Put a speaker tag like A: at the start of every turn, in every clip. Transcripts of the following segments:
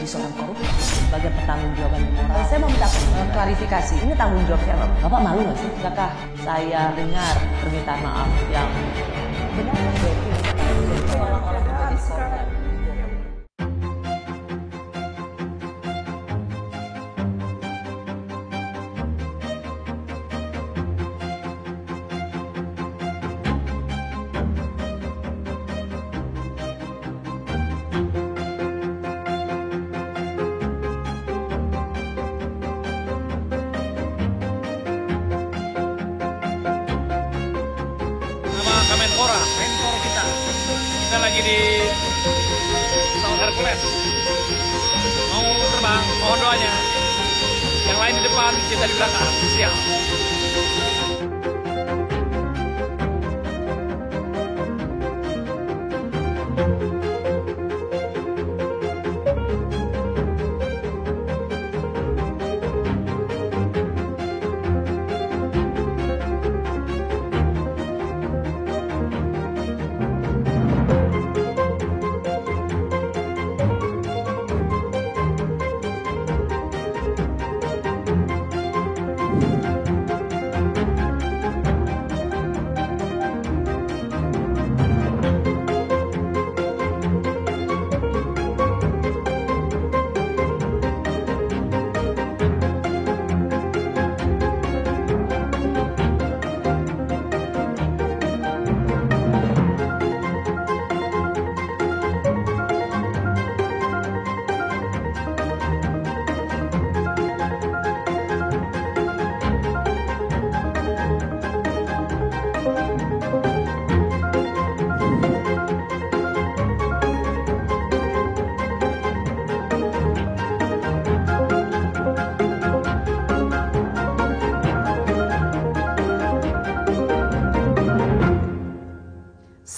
A: seorang koruptor sebagai pertanggungjawaban moral. Saya mau minta klarifikasi, ini tanggung jawab siapa? Bapak malu nggak sih? Apakah saya dengar permintaan maaf yang benar seolah-olah menjadi korban?
B: Kemenpora, mentor kita lagi di pesawat Hercules, mau terbang, mohon doanya. Yang lain di depan, kita di belakang, siap.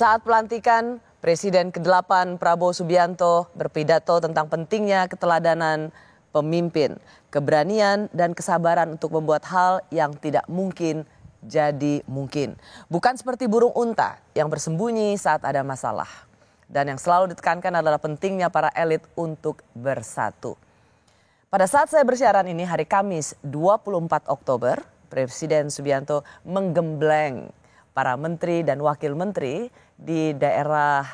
A: Saat pelantikan, Presiden ke-8 Prabowo Subianto berpidato tentang pentingnya keteladanan pemimpin, keberanian dan kesabaran untuk membuat hal yang tidak mungkin jadi mungkin. Bukan seperti burung unta yang bersembunyi saat ada masalah. Dan yang selalu ditekankan adalah pentingnya para elit untuk bersatu. Pada saat saya bersiaran ini hari Kamis 24 Oktober, Presiden Subianto menggembleng para menteri dan wakil menteri di daerah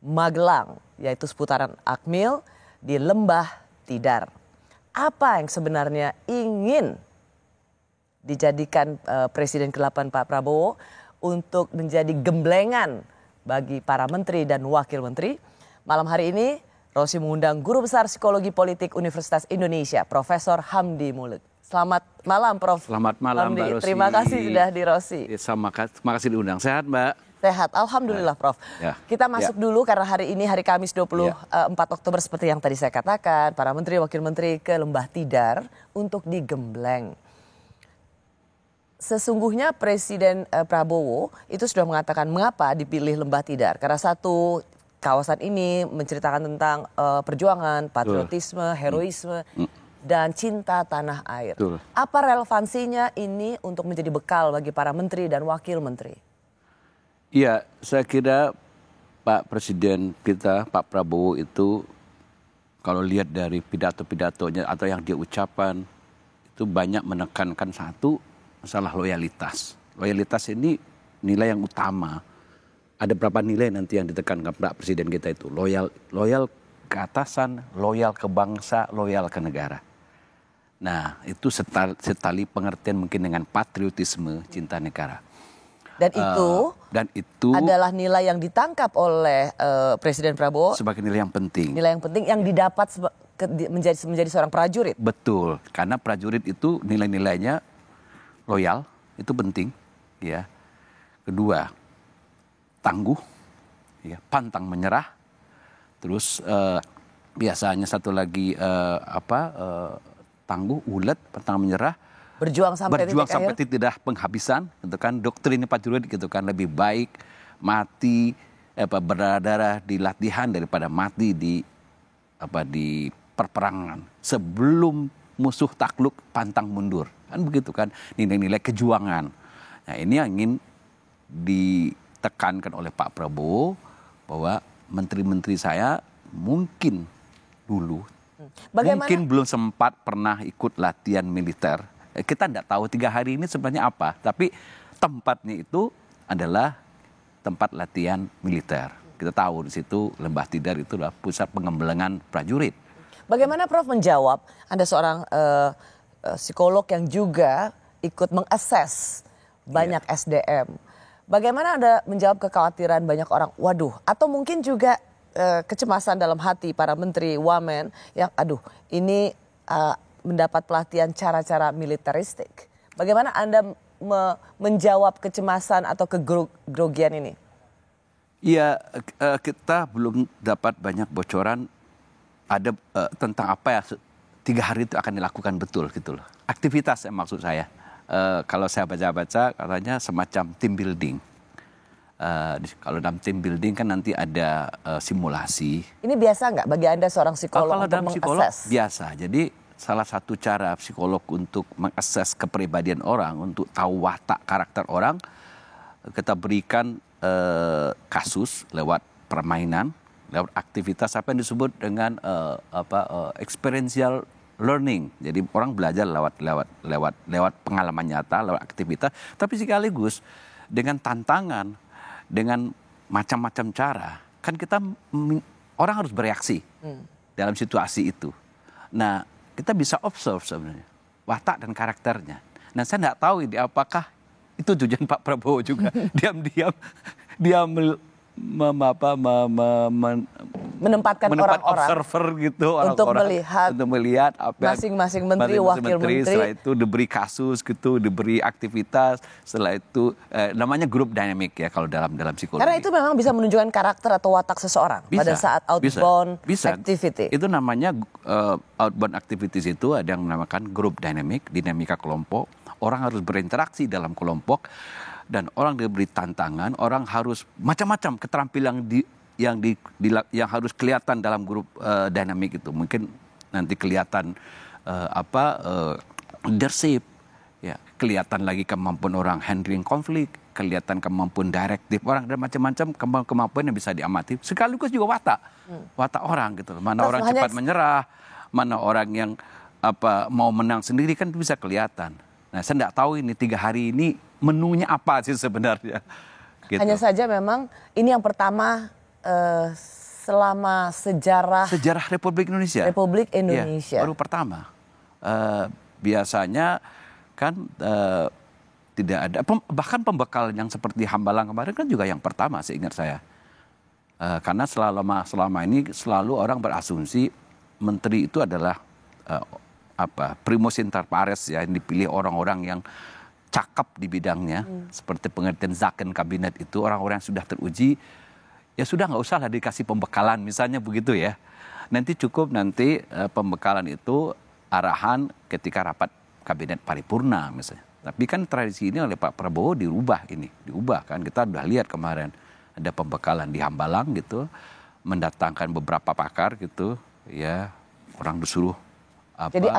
A: Magelang, yaitu seputaran Akmil di Lembah Tidar. Apa yang sebenarnya ingin dijadikan Presiden ke-8 Pak Prabowo untuk menjadi gemblengan bagi para menteri dan wakil menteri? Malam hari ini Rosi mengundang Guru Besar Psikologi Politik Universitas Indonesia, Profesor Hamdi Muluk. Selamat malam, Prof.
C: Selamat malam,
A: Hamdi.
C: Mbak Rosi.
A: Terima kasih sudah di Rosi.
C: Terima kasih diundang. Sehat, Mbak?
A: Sehat, Alhamdulillah, Prof.
C: Ya.
A: Kita masuk dulu karena hari ini hari Kamis 24 Oktober seperti yang tadi saya katakan, para menteri, wakil menteri ke Lembah Tidar untuk digembleng. Sesungguhnya Presiden Prabowo itu sudah mengatakan mengapa dipilih Lembah Tidar. Karena satu, kawasan ini menceritakan tentang perjuangan, patriotisme, heroisme, dan cinta tanah air.
C: Betul.
A: Apa relevansinya ini untuk menjadi bekal bagi para menteri dan wakil menteri?
C: Iya, saya kira Pak Presiden kita, Pak Prabowo itu kalau lihat dari pidato-pidatonya atau yang dia ucapkan itu banyak menekankan satu masalah loyalitas. Loyalitas ini nilai yang utama. Ada berapa nilai nanti yang ditekankan Pak Presiden kita itu? Loyal ke atasan, loyal ke bangsa, loyal ke negara. Nah, itu setali pengertian mungkin dengan patriotisme, cinta negara.
A: Dan itu adalah nilai yang ditangkap oleh Presiden Prabowo
C: sebagai nilai yang penting.
A: Nilai yang penting yang didapat menjadi seorang prajurit.
C: Betul, karena prajurit itu nilai-nilainya loyal, itu penting, ya. Kedua, tangguh, ya, pantang menyerah. Terus biasanya satu lagi tangguh, ulet, pantang menyerah.
A: Berjuang sampai
C: tidak penghabisan, gitu kan. Doktrin prajurit gitu kan, lebih baik mati berdarah di latihan daripada mati di perperangan. Sebelum musuh takluk pantang mundur. Kan begitu kan, nilai-nilai kejuangan. Nah, ini yang ingin ditekankan oleh Pak Prabowo bahwa menteri-menteri saya mungkin dulu.
A: Bagaimana?
C: Mungkin belum sempat pernah ikut latihan militer. Kita tidak tahu 3 hari ini sebenarnya apa. Tapi tempatnya itu adalah tempat latihan militer. Kita tahu di situ Lembah Tidar itu adalah pusat pengembangan prajurit.
A: Bagaimana Prof menjawab, Anda seorang psikolog yang juga ikut mengakses banyak SDM. Bagaimana Anda menjawab kekhawatiran banyak orang, waduh, atau mungkin juga kecemasan dalam hati para menteri, wamen, yang aduh ini mendapat pelatihan cara-cara militeristik. Bagaimana Anda menjawab kecemasan atau kegrogian ini?
C: Iya, kita belum dapat banyak bocoran ada tentang apa ya 3 hari itu akan dilakukan betul gitu loh. Aktivitas maksud saya. Kalau saya baca-baca katanya semacam team building. Kalau dalam team building kan nanti ada simulasi.
A: Ini biasa nggak bagi Anda seorang psikolog
C: kalau
A: untuk
C: dalam psikolog
A: mengakses?
C: biasa. Jadi salah satu cara psikolog untuk mengakses kepribadian orang, untuk tahu watak karakter orang, kita berikan kasus lewat permainan, lewat aktivitas apa yang disebut dengan experiential learning. Jadi orang belajar lewat pengalaman nyata, lewat aktivitas, tapi sekaligus dengan tantangan, dengan macam-macam cara. Kan orang harus bereaksi dalam situasi itu. Nah, kita bisa observe sebenarnya watak dan karakternya. Nah, saya tidak tahu ini apakah itu tujuan Pak Prabowo juga diam-diam dia
A: menempatkan orang-orang
C: observer gitu,
A: untuk
C: melihat apa
A: masing-masing menteri, wakil menteri.
C: Setelah itu diberi kasus gitu, diberi aktivitas. Setelah itu namanya group dynamic ya kalau dalam psikologi.
A: Karena itu memang bisa menunjukkan karakter atau watak seseorang pada saat outbound activity.
C: Itu namanya outbound activities, itu ada yang menamakan group dynamic, dinamika kelompok. Orang harus berinteraksi dalam kelompok. Dan orang diberi tantangan, orang harus macam-macam keterampilan yang harus kelihatan dalam grup dynamic itu. Mungkin nanti kelihatan leadership, ya, kelihatan lagi kemampuan orang handling konflik, kelihatan kemampuan direktif orang, dan macam-macam kemampuan yang bisa diamati. Sekaligus juga watak orang gitu. Mana orang cepat menyerah, mana orang yang mau menang sendiri kan bisa kelihatan. Nah, saya tidak tahu ini 3 hari ini menunya apa sih sebenarnya. Gitu.
A: Hanya saja memang ini yang pertama selama sejarah
C: Republik Indonesia. Ya, baru pertama. Biasanya kan tidak ada, bahkan pembekalan yang seperti Hambalang kemarin kan juga yang pertama seingat saya. Karena selama ini selalu orang berasumsi menteri itu adalah primus inter pares, ya, yang dipilih orang-orang yang cakep di bidangnya, seperti pengertian Zaken kabinet itu orang-orang yang sudah teruji, ya sudah nggak usah lah dikasih pembekalan misalnya begitu ya. Nanti cukup pembekalan itu arahan ketika rapat kabinet paripurna misalnya. Tapi kan tradisi ini oleh Pak Prabowo diubah kan, kita udah lihat kemarin ada pembekalan di Hambalang gitu, mendatangkan beberapa pakar gitu, ya, orang disuruh.
A: Jadi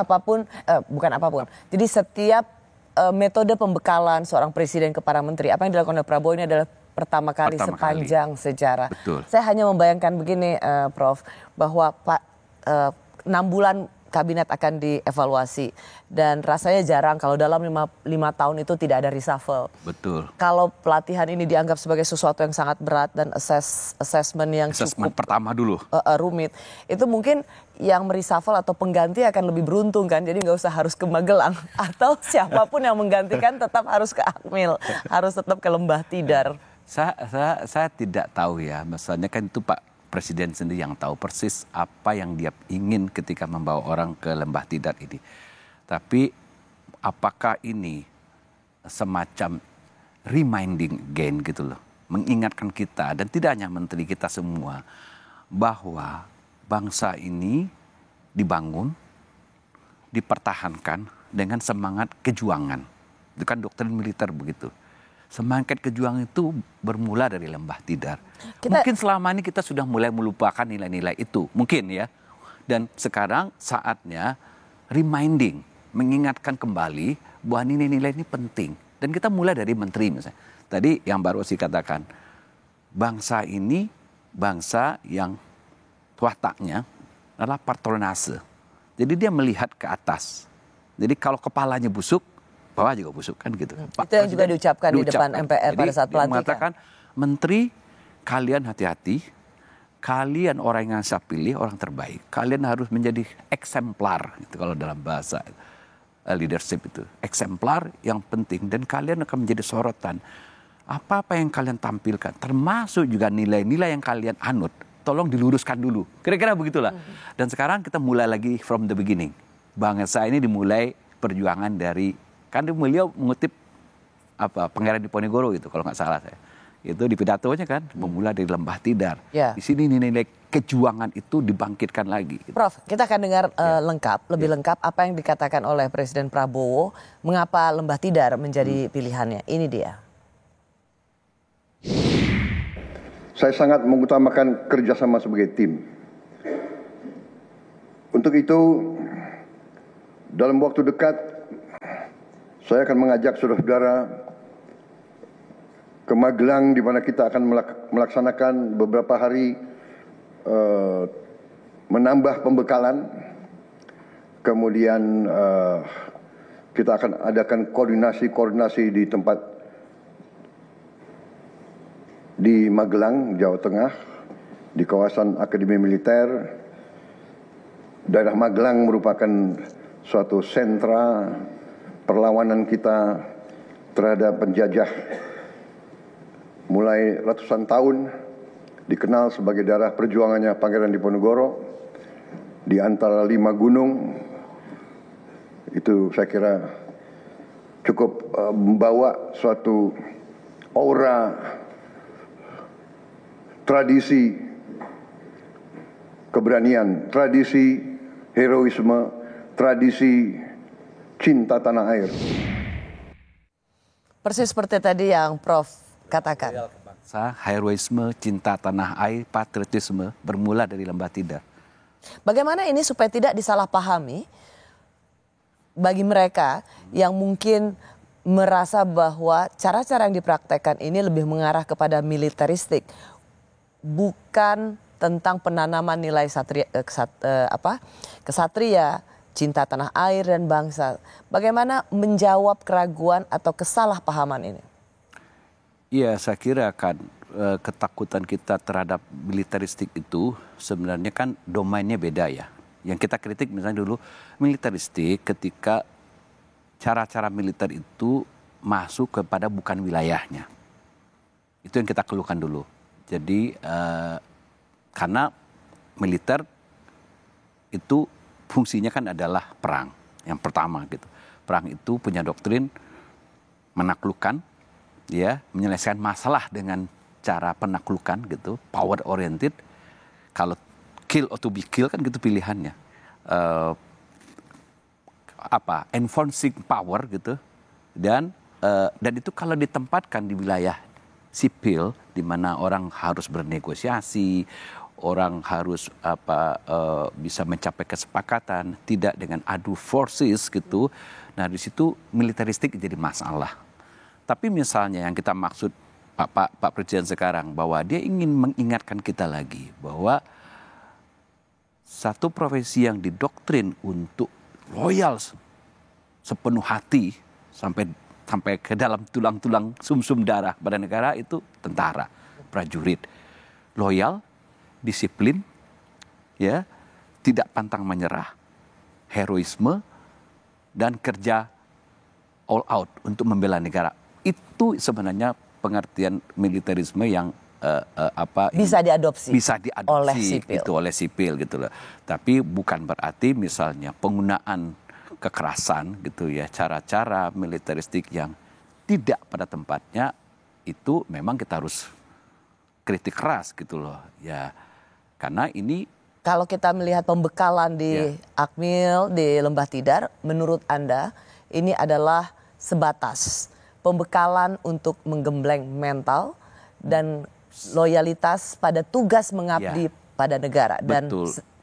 A: bukan apapun. Jadi setiap metode pembekalan seorang presiden kepada menteri, apa yang dilakukan oleh Prabowo ini adalah pertama kali sepanjang sejarah.
C: Betul.
A: Saya hanya membayangkan begini, Prof, bahwa 6 bulan kabinet akan dievaluasi dan rasanya jarang kalau dalam 5 tahun itu tidak ada reshuffle.
C: Betul.
A: Kalau pelatihan ini dianggap sebagai sesuatu yang sangat berat dan assessment yang cukup
C: pertama dulu
A: rumit, itu mungkin yang mereshuffle atau pengganti akan lebih beruntung kan, jadi nggak usah harus ke Magelang atau siapapun yang menggantikan tetap harus ke Akmil, harus tetap ke Lembah Tidar.
C: Saya tidak tahu ya, maksudnya kan itu Pak Presiden sendiri yang tahu persis apa yang dia ingin ketika membawa orang ke Lembah Tidar ini. Tapi apakah ini semacam reminding again gitu loh, mengingatkan kita dan tidak hanya menteri kita semua bahwa bangsa ini dibangun, dipertahankan dengan semangat kejuangan. Itu kan doktrin militer begitu. Semangat kejuangan itu bermula dari Lembah Tidar. Mungkin selama ini kita sudah mulai melupakan nilai-nilai itu. Mungkin ya. Dan sekarang saatnya reminding. Mengingatkan kembali bahwa nilai-nilai ini penting. Dan kita mulai dari menteri misalnya. Tadi yang baru saya katakan. Bangsa ini bangsa yang wataknya adalah patronase. Jadi dia melihat ke atas. Jadi kalau kepalanya busuk, bawah juga busuk kan gitu.
A: Itu yang juga diucapkan di depan MPR pada saat pelantikan.
C: Dia mengatakan, menteri kalian hati-hati, kalian orang yang saya pilih orang terbaik. Kalian harus menjadi eksemplar gitu kalau dalam bahasa leadership itu. Eksemplar yang penting dan kalian akan menjadi sorotan. Apa-apa yang kalian tampilkan, termasuk juga nilai-nilai yang kalian anut, tolong diluruskan dulu. Kira-kira begitulah. Dan sekarang kita mulai lagi from the beginning. Bangsa ini dimulai perjuangan dari, kan beliau mengutip Pangeran Diponegoro gitu kalau nggak salah saya. Itu di pidatonya kan, memulai dari Lembah Tidar.
A: Ya.
C: Di sini nilai kejuangan itu dibangkitkan lagi. Gitu.
A: Prof, kita akan dengar lebih lengkap apa yang dikatakan oleh Presiden Prabowo, mengapa Lembah Tidar menjadi pilihannya. Ini dia.
D: Saya sangat mengutamakan kerjasama sebagai tim. Untuk itu, dalam waktu dekat, saya akan mengajak saudara-saudara ke Magelang, di mana kita akan melaksanakan beberapa hari menambah pembekalan. Kemudian kita akan adakan koordinasi di tempat di Magelang, Jawa Tengah, di kawasan Akademi Militer. Daerah Magelang merupakan suatu sentra perlawanan kita terhadap penjajah. Mulai ratusan tahun dikenal sebagai daerah perjuangannya Pangeran Diponegoro. Di antara 5 gunung, itu saya kira cukup membawa suatu aura tradisi keberanian, tradisi heroisme, tradisi cinta tanah air.
A: Persis seperti tadi yang Prof katakan.
C: Heroisme, cinta tanah air, patriotisme bermula dari Lembah Tidar.
A: Bagaimana ini supaya tidak disalahpahami bagi mereka yang mungkin merasa bahwa cara-cara yang dipraktekkan ini lebih mengarah kepada militeristik, bukan tentang penanaman nilai kesatria, cinta tanah air dan bangsa. Bagaimana menjawab keraguan atau kesalahpahaman ini?
C: Iya, saya kira kan ketakutan kita terhadap militeristik itu sebenarnya kan domainnya beda ya. Yang kita kritik misalnya dulu militeristik ketika cara-cara militer itu masuk kepada bukan wilayahnya. Itu yang kita keluhkan dulu. Jadi karena militer itu fungsinya kan adalah perang. Yang pertama gitu. Perang itu punya doktrin menaklukkan, ya, menyelesaikan masalah dengan cara penaklukan gitu, power oriented. Kalau kill or to be kill kan gitu pilihannya. Enforcing power gitu. Dan itu kalau ditempatkan di wilayah sipil, di mana orang harus bernegosiasi, orang harus bisa mencapai kesepakatan, tidak dengan adu forces gitu. Nah di situ militeristik jadi masalah. Tapi misalnya yang kita maksud Pak Presiden sekarang, bahwa dia ingin mengingatkan kita lagi bahwa satu profesi yang didoktrin untuk loyal sepenuh hati sampai ke dalam tulang-tulang sumsum darah pada negara itu tentara, prajurit, loyal, disiplin, ya, tidak pantang menyerah, heroisme dan kerja all out untuk membela negara. Itu sebenarnya pengertian militerisme yang
A: bisa diadopsi
C: oleh sipil gitu loh. Tapi bukan berarti misalnya penggunaan kekerasan gitu ya, cara-cara militeristik yang tidak pada tempatnya itu memang kita harus kritik keras gitu loh ya, karena ini
A: kalau kita melihat pembekalan di Akmil di Lembah Tidar, menurut Anda ini adalah sebatas pembekalan untuk menggembleng mental dan loyalitas pada tugas mengabdi pada negara dan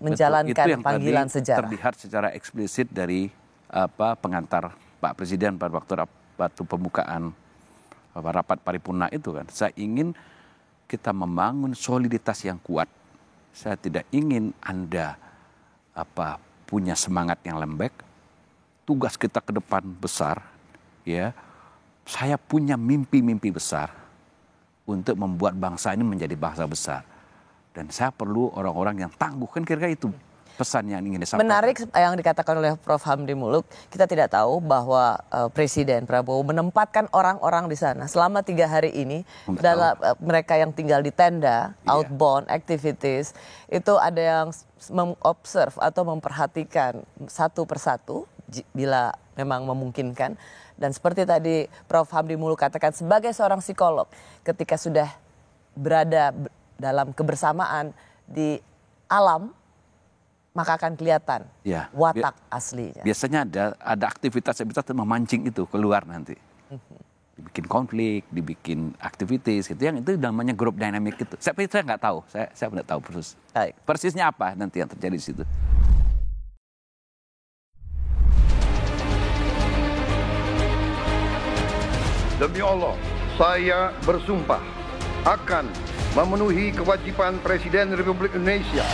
A: menjalankan panggilan sejarah.
C: Terlihat secara eksplisit dari pengantar Pak Presiden pada waktu pembukaan rapat paripurna itu kan. Saya ingin kita membangun soliditas yang kuat. Saya tidak ingin Anda punya semangat yang lembek. Tugas kita ke depan besar, ya. Saya punya mimpi-mimpi besar untuk membuat bangsa ini menjadi bangsa besar. Dan saya perlu orang-orang yang tangguh, kan kira-kira itu pesan yang ingin disampaikan.
A: Menarik yang dikatakan oleh Prof. Hamdi Muluk, kita tidak tahu bahwa Presiden Prabowo menempatkan orang-orang di sana selama 3 hari ini. Dalam mereka yang tinggal di tenda, outbound activities, itu ada yang mengobserv atau memperhatikan satu persatu bila memang memungkinkan. Dan seperti tadi Prof. Hamdi Muluk katakan, sebagai seorang psikolog, ketika sudah berada dalam kebersamaan di alam, maka akan kelihatan watak aslinya.
C: Biasanya ada aktivitas memancing itu keluar nanti. Dibikin konflik, dibikin aktivitas gitu. Yang itu namanya group dynamic itu. Saya nggak tahu, saya tidak tahu persis. Persisnya apa nanti yang terjadi di situ.
D: Demi Allah, saya bersumpah akan memenuhi kewajiban Presiden Republik Indonesia.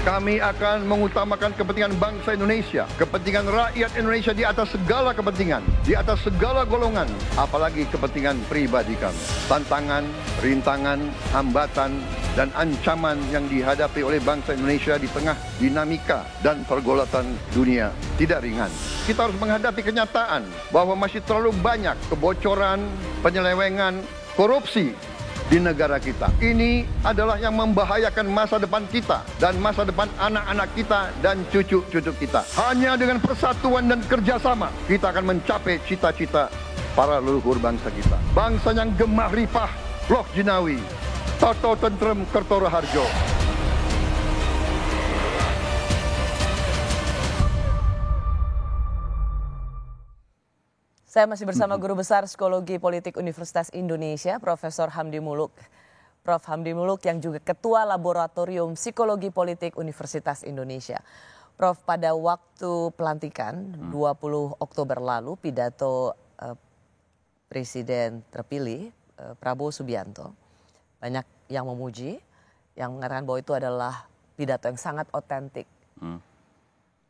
D: Kami akan mengutamakan kepentingan bangsa Indonesia, kepentingan rakyat Indonesia di atas segala kepentingan, di atas segala golongan, apalagi kepentingan pribadi kami. Tantangan, rintangan, hambatan, dan ancaman yang dihadapi oleh bangsa Indonesia di tengah dinamika dan pergolatan dunia tidak ringan. Kita harus menghadapi kenyataan bahwa masih terlalu banyak kebocoran, penyelewengan, korupsi di negara kita. Ini adalah yang membahayakan masa depan kita dan masa depan anak-anak kita dan cucu-cucu kita. Hanya dengan persatuan dan kerjasama kita akan mencapai cita-cita para leluhur bangsa kita. Bangsa yang gemah ripah, loh jinawi, toto tentrem kertoro harjo.
A: Saya masih bersama Guru Besar Psikologi Politik Universitas Indonesia, Profesor Hamdi Muluk. Prof. Hamdi Muluk yang juga Ketua Laboratorium Psikologi Politik Universitas Indonesia. Prof, pada waktu pelantikan 20 Oktober lalu, pidato Presiden terpilih Prabowo Subianto, banyak yang memuji, yang mengatakan bahwa itu adalah pidato yang sangat otentik.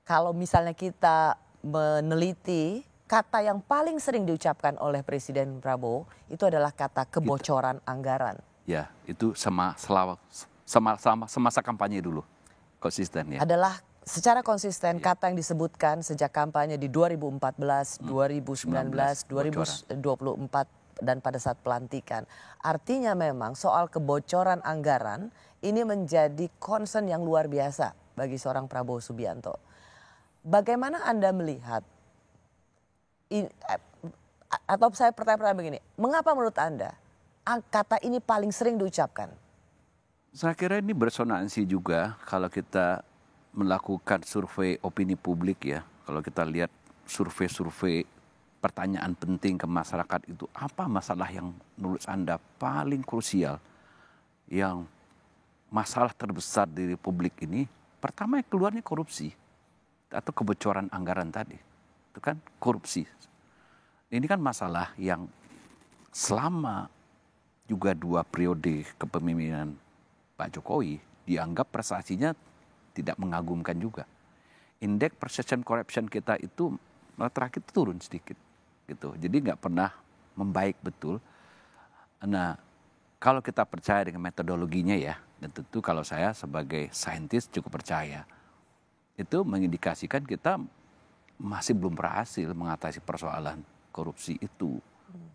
A: Kalau misalnya kita meneliti, kata yang paling sering diucapkan oleh Presiden Prabowo itu adalah kata kebocoran anggaran.
C: Ya, itu semasa kampanye dulu, konsisten ya.
A: Adalah secara konsisten kata yang disebutkan sejak kampanye di 2014, 2019, 2024 dan pada saat pelantikan. Artinya memang soal kebocoran anggaran ini menjadi concern yang luar biasa bagi seorang Prabowo Subianto. Bagaimana Anda melihat? Atau saya pertanyaan begini, mengapa menurut Anda kata ini paling sering diucapkan?
C: Saya kira ini beresonansi juga kalau kita melakukan survei opini publik ya. Kalau kita lihat survei-survei pertanyaan penting ke masyarakat itu, apa masalah yang menurut Anda paling krusial, yang masalah terbesar di Republik ini? Pertama yang keluarnya korupsi atau kebocoran anggaran tadi. Itu kan korupsi. Ini kan masalah yang selama juga 2 periode kepemimpinan Pak Jokowi dianggap prestasinya tidak mengagumkan juga. Indeks perception corruption kita itu malah terakhir turun sedikit gitu. Jadi nggak pernah membaik betul. Nah, kalau kita percaya dengan metodologinya ya, dan tentu kalau saya sebagai saintis cukup percaya, itu mengindikasikan kita masih belum berhasil mengatasi persoalan korupsi itu.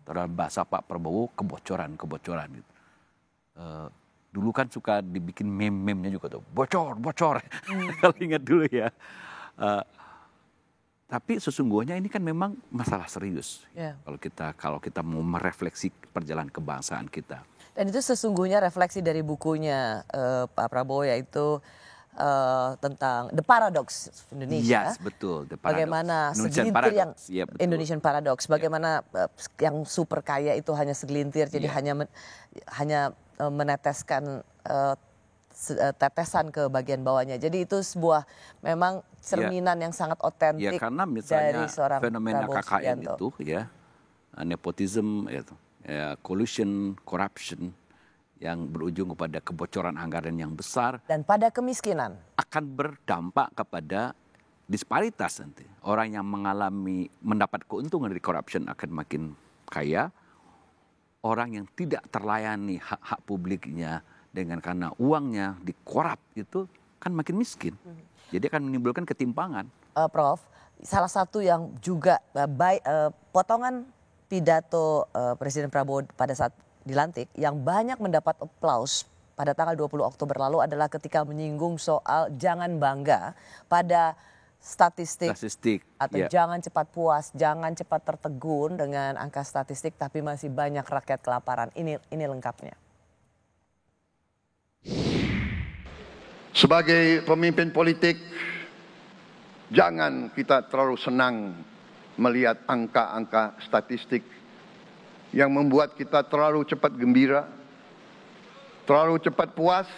C: Dalam bahasa Pak Prabowo, kebocoran gitu. Dulu kan suka dibikin meme-memenya juga tuh, bocor. Kalau ingat dulu ya. Tapi sesungguhnya ini kan memang masalah serius. Kalau kita mau merefleksi perjalanan kebangsaan kita.
A: Dan itu sesungguhnya refleksi dari bukunya Pak Prabowo, yaitu tentang The Paradox Indonesia.
C: Yes, betul. The Paradox.
A: Bagaimana segelintir yang Indonesian Paradox, bagaimana yang super kaya itu hanya segelintir, jadi hanya meneteskan tetesan ke bagian bawahnya. Jadi itu sebuah memang cerminan yang sangat otentik
C: karena misalnya
A: dari seorang
C: fenomena
A: Prabowo
C: KKN
A: Subianto.
C: itu ya, nepotism, collusion, corruption, yang berujung kepada kebocoran anggaran yang besar,
A: Dan pada kemiskinan.
C: akan berdampak kepada disparitas nanti. Orang yang mendapat keuntungan dari corruption akan makin kaya. Orang yang tidak terlayani hak-hak publiknya karena uangnya dikorap itu kan makin miskin. Jadi akan menimbulkan ketimpangan.
A: Prof, salah satu yang juga potongan pidato Presiden Prabowo pada saat dilantik yang banyak mendapat aplaus pada tanggal 20 Oktober lalu adalah ketika menyinggung soal jangan bangga pada statistik atau
C: ya.
A: jangan cepat puas, jangan cepat tertegun dengan angka statistik, tapi masih banyak rakyat kelaparan. Ini lengkapnya.
D: Sebagai pemimpin politik, jangan kita terlalu senang melihat angka-angka statistik yang membuat kita terlalu cepat gembira, terlalu cepat puas,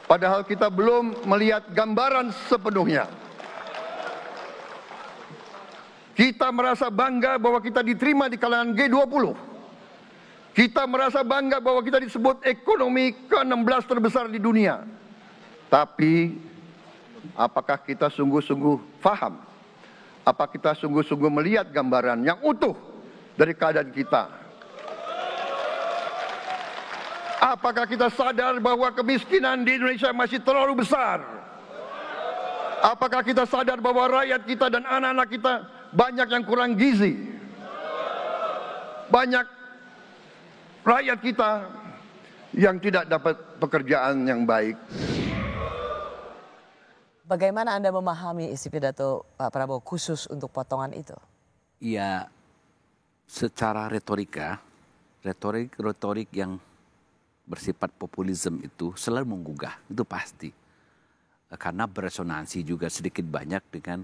D: padahal kita belum melihat gambaran sepenuhnya. Kita merasa bangga bahwa kita diterima di kalangan G20. Kita merasa bangga bahwa kita disebut ekonomi ke-16 terbesar di dunia. Tapi, apakah kita sungguh-sungguh faham? Apa kita sungguh-sungguh melihat gambaran yang utuh dari keadaan kita? Apakah kita sadar bahwa kemiskinan di Indonesia masih terlalu besar? Apakah kita sadar bahwa rakyat kita dan anak-anak kita banyak yang kurang gizi? Banyak rakyat kita yang tidak dapat pekerjaan yang baik.
A: Bagaimana Anda memahami isi pidato Pak Prabowo khusus untuk potongan itu?
C: Ya, secara retorik yang bersifat populisme itu selalu menggugah, itu pasti. Karena beresonansi juga sedikit banyak dengan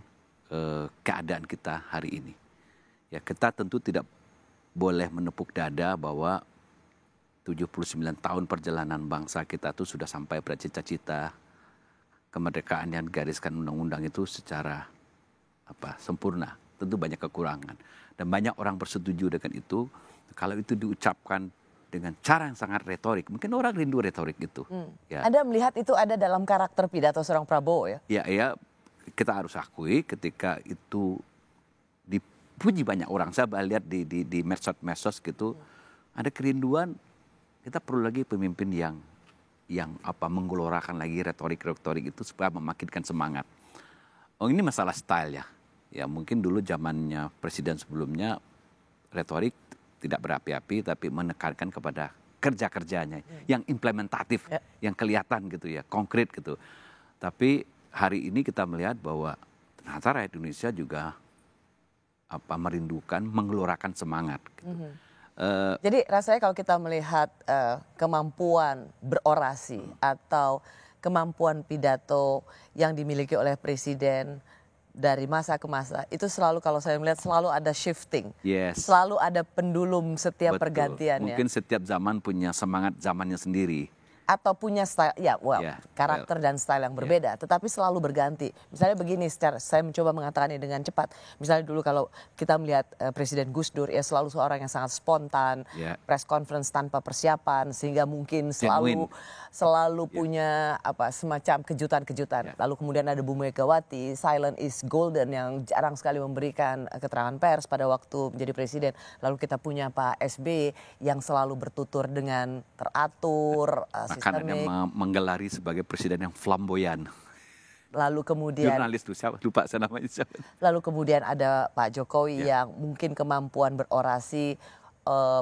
C: keadaan kita hari ini. Ya, kita tentu tidak boleh menepuk dada bahwa 79 tahun perjalanan bangsa kita itu sudah sampai pada cita-cita kemerdekaan yang digariskan undang-undang itu secara sempurna. Tentu banyak kekurangan. Dan banyak orang bersetuju dengan itu. Kalau itu diucapkan dengan cara yang sangat retorik, mungkin orang rindu retorik itu. Ya.
A: Anda melihat itu ada dalam karakter pidato seorang Prabowo ya?
C: Ya, kita harus akui ketika itu dipuji banyak orang. Saya lihat di medsos gitu, ada kerinduan kita perlu lagi pemimpin yang menggelorakan lagi retorik itu supaya memakinkan semangat. Ini masalah style ya. Ya mungkin dulu zamannya presiden sebelumnya retorik tidak berapi-api tapi menekankan kepada kerja-kerjanya yang implementatif, yang kelihatan gitu ya, konkret gitu. Tapi hari ini kita melihat bahwa ternyata rakyat Indonesia juga merindukan menggelorakan semangat gitu.
A: Jadi rasanya kalau kita melihat kemampuan berorasi atau kemampuan pidato yang dimiliki oleh presiden dari masa ke masa, itu selalu kalau saya melihat selalu ada shifting.
C: Yes.
A: Selalu ada pendulum setiap pergantiannya.
C: Mungkin setiap zaman punya semangat zamannya sendiri.
A: Atau punya style, karakter dan style yang berbeda, tetapi selalu berganti. Misalnya begini, saya mencoba mengatakannya dengan cepat. Misalnya dulu kalau kita melihat Presiden Gus Dur, ya selalu seorang yang sangat spontan, press conference tanpa persiapan, sehingga mungkin selalu punya semacam kejutan-kejutan. Lalu kemudian ada Bu Megawati, silent is golden, yang jarang sekali memberikan keterangan pers pada waktu menjadi presiden. Lalu kita punya Pak SBY yang selalu bertutur dengan teratur,
C: Bahkan ada menggelari sebagai presiden yang flamboyan.
A: Lalu kemudian
C: jurnalis tuh siapa? Lupa saya namanya siapa.
A: Lalu kemudian ada Pak Jokowi yang mungkin kemampuan berorasi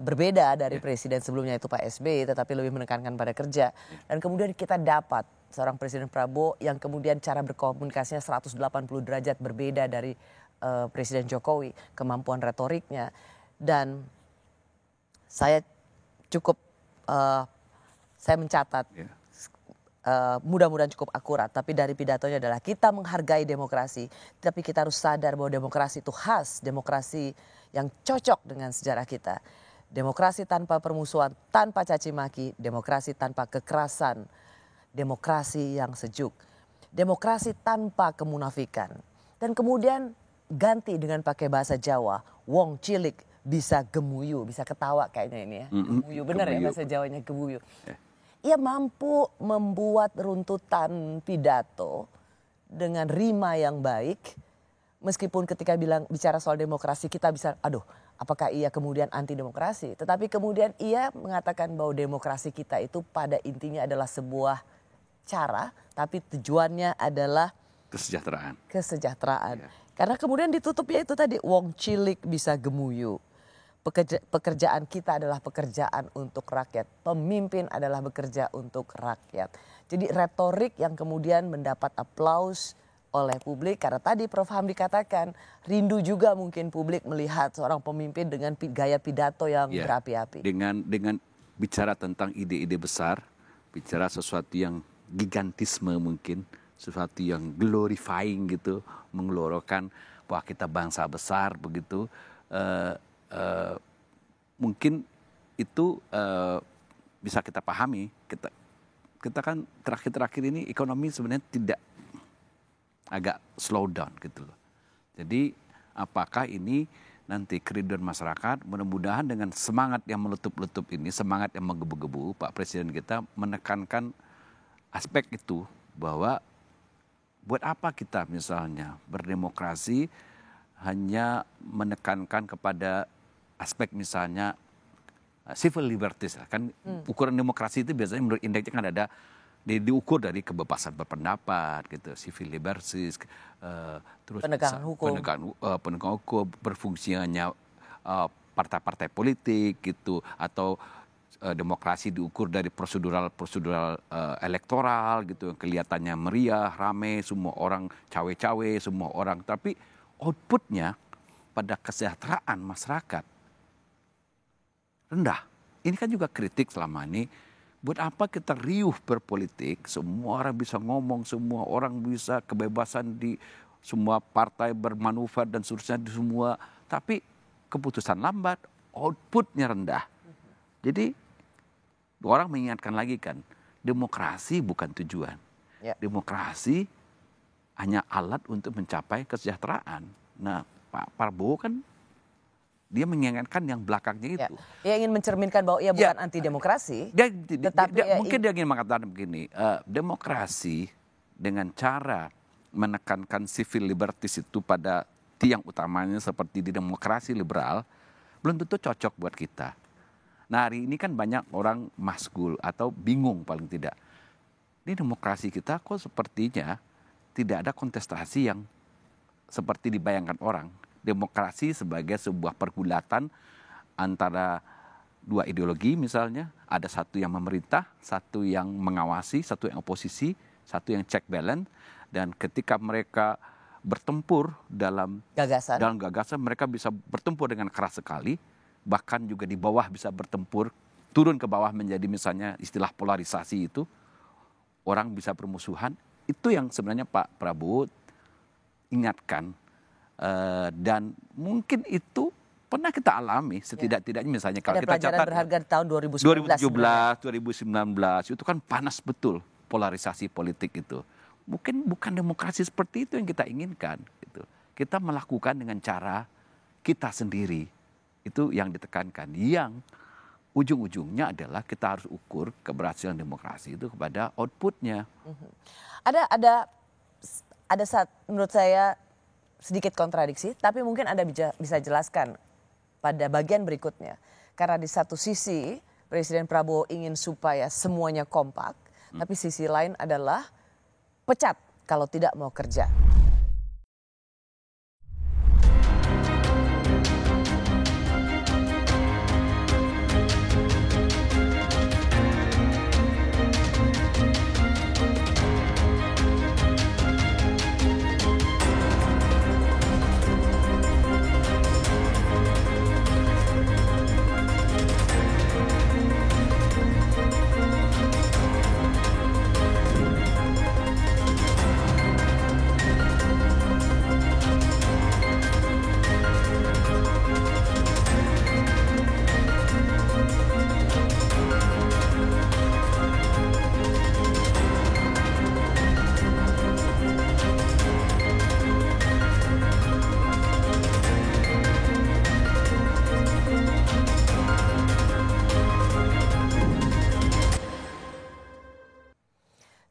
A: berbeda dari presiden sebelumnya itu Pak SBY, tetapi lebih menekankan pada kerja. Dan kemudian kita dapat seorang Presiden Prabowo yang kemudian cara berkomunikasinya 180 derajat berbeda dari Presiden Jokowi, kemampuan retoriknya. Dan saya saya mencatat, mudah-mudahan cukup akurat, tapi dari pidatonya adalah kita menghargai demokrasi, tapi kita harus sadar bahwa demokrasi itu khas, demokrasi yang cocok dengan sejarah kita. Demokrasi tanpa permusuhan, tanpa caci maki, demokrasi tanpa kekerasan, demokrasi yang sejuk, demokrasi tanpa kemunafikan. Dan kemudian ganti dengan pakai bahasa Jawa, wong cilik bisa gemuyu, bisa ketawa kayaknya ini ya. Gemuyu, benar ya
C: Gemuyu.
A: bahasa Jawanya gemuyu. Ia mampu membuat runtutan pidato dengan rima yang baik. Meskipun ketika bicara soal demokrasi kita bisa, aduh apakah ia kemudian anti demokrasi. Tetapi kemudian ia mengatakan bahwa demokrasi kita itu pada intinya adalah sebuah cara. Tapi tujuannya adalah kesejahteraan. Karena kemudian ditutupnya itu tadi, wong cilik bisa gemuyu. Pekerjaan kita adalah pekerjaan untuk rakyat. Pemimpin adalah bekerja untuk rakyat. Jadi retorik yang kemudian mendapat aplaus oleh publik. Karena tadi Prof. Hamdi katakan rindu juga mungkin publik melihat seorang pemimpin dengan gaya pidato yang berapi-api.
C: Dengan bicara tentang ide-ide besar, bicara sesuatu yang gigantisme mungkin, sesuatu yang glorifying gitu, menggelorokan bahwa kita bangsa besar begitu. Mungkin itu bisa kita pahami. Kita kan terakhir-terakhir ini ekonomi sebenarnya tidak agak slow down gitu loh. Jadi apakah ini nanti kerinduan masyarakat, mudah-mudahan dengan semangat yang meletup-letup ini, semangat yang menggebu-gebu, Pak Presiden kita menekankan aspek itu bahwa buat apa kita misalnya berdemokrasi hanya menekankan kepada aspek misalnya civil liberties kan ukuran demokrasi itu biasanya menurut indeksnya kan ada diukur dari kebebasan berpendapat gitu, civil liberties, terus
A: penegakan
C: hukum, berfungsinya partai-partai politik gitu, atau demokrasi diukur dari prosedural elektoral gitu, kelihatannya meriah, rame, semua orang cawe-cawe, semua orang, tapi outputnya pada kesejahteraan masyarakat rendah. Ini kan juga kritik selama ini. Buat apa kita riuh berpolitik, semua orang bisa ngomong, semua orang bisa kebebasan di semua partai bermanuver dan seterusnya di semua, tapi keputusan lambat, outputnya rendah. Jadi orang mengingatkan lagi kan, demokrasi bukan tujuan. Demokrasi hanya alat untuk mencapai kesejahteraan. Nah, Pak Prabowo kan dia mengingatkan yang belakangnya itu.
A: Ia ingin mencerminkan bahwa ia bukan anti demokrasi.
C: Mungkin dia ingin mengatakan begini, demokrasi dengan cara menekankan civil liberties itu pada tiang utamanya seperti di demokrasi liberal, belum tentu cocok buat kita. Nah hari ini kan banyak orang masgul atau bingung paling tidak. Ini demokrasi kita kok sepertinya tidak ada kontestasi yang seperti dibayangkan orang. Demokrasi sebagai sebuah pergulatan antara dua ideologi misalnya, ada satu yang memerintah, satu yang mengawasi, satu yang oposisi, satu yang check balance, dan ketika mereka bertempur dalam gagasan mereka bisa bertempur dengan keras sekali, bahkan juga di bawah bisa bertempur, turun ke bawah menjadi misalnya istilah polarisasi itu, orang bisa bermusuhan. Itu yang sebenarnya Pak Prabowo ingatkan. Dan mungkin itu pernah kita alami setidak-tidaknya misalnya kalau kita catat
A: berharga di tahun
C: 2019 itu kan panas betul polarisasi politik itu. Mungkin bukan demokrasi seperti itu yang kita inginkan gitu. Kita melakukan dengan cara kita sendiri. Itu yang ditekankan. Yang ujung-ujungnya adalah kita harus ukur keberhasilan demokrasi itu kepada outputnya.
A: Ada saat menurut saya sedikit kontradiksi, tapi mungkin Anda bisa jelaskan pada bagian berikutnya. Karena di satu sisi Presiden Prabowo ingin supaya semuanya kompak, tapi sisi lain adalah pecat kalau tidak mau kerja.